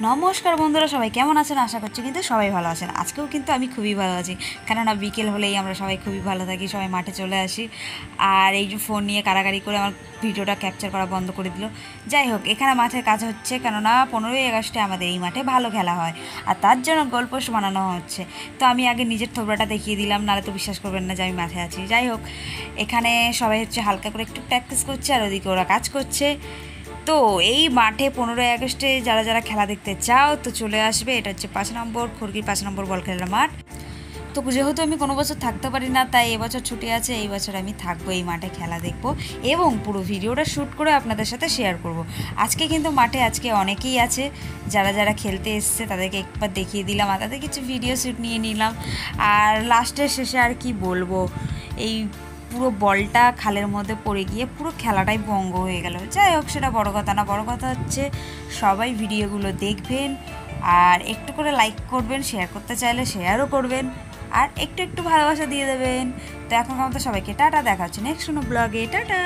নমস্কার বন্ধুরা, সবাই কেমন আছেন? আশা করছি কিন্তু সবাই ভালো আছেন। আজকেও কিন্তু আমি খুবই ভালো আছি, কেননা বিকেল হলেই আমরা সবাই খুবই ভালো থাকি, সবাই মাঠে চলে আসি। আর এই যে ফোন নিয়ে কাড়াকাড়ি করে আমার ভিডিওটা ক্যাপচার করা বন্ধ করে দিল। যাই হোক, এখানে মাঠের কাজ হচ্ছে, কেননা 15ই আগস্টে আমাদের এই মাঠে ভালো খেলা হয়, আর তার জন্য গোল পোস্ট বানানো হচ্ছে। তো আমি আগে নিজের থোবড়াটা দেখিয়ে দিলাম, নাহলে তো বিশ্বাস করবেন না যে আমি মাঠে আছি। যাই হোক, এখানে সবাই হচ্ছে হালকা করে একটু প্র্যাকটিস করছে, আর ওদিকে ওরা কাজ করছে। তো এই মাঠে 15ই আগস্টে যারা যারা খেলা দেখতে চাও তো চলে আসবে। এটা হচ্ছে 5 নম্বর খড়গির 5 নম্বর বল খেলার মাঠ। তো যেহেতু আমি কোনো বছর থাকতে পারি না, তাই এবছর ছুটি আছে, এই বছর আমি থাকবো, এই মাঠে খেলা দেখবো এবং পুরো ভিডিওটা শ্যুট করে আপনাদের সাথে শেয়ার করব। আজকে কিন্তু মাঠে অনেকেই আছে, যারা যারা খেলতে এসছে তাদেরকে একবার দেখিয়ে দিলাম, আর তাদের কিছু ভিডিও শ্যুট নিয়ে নিলাম। আর লাস্টের শেষে আর কি বলবো, এই পুরো বলটা খালের মধ্যে পড়ে গিয়ে পুরো খেলাটাই ভঙ্গ হয়ে গেল। যাই হোক, সেটা বড় কথা না, বড় কথা হচ্ছে সবাই ভিডিওগুলো দেখবেন, আর একটু করে লাইক করবেন, শেয়ার করতে চাইলে শেয়ারও করবেন, আর একটু একটু ভালোবাসা দিয়ে দেবেন। তো এখন আমাদের সবাইকে টাটা, দেখা হচ্ছে নেক্সট কোনো ব্লগে। টাটা।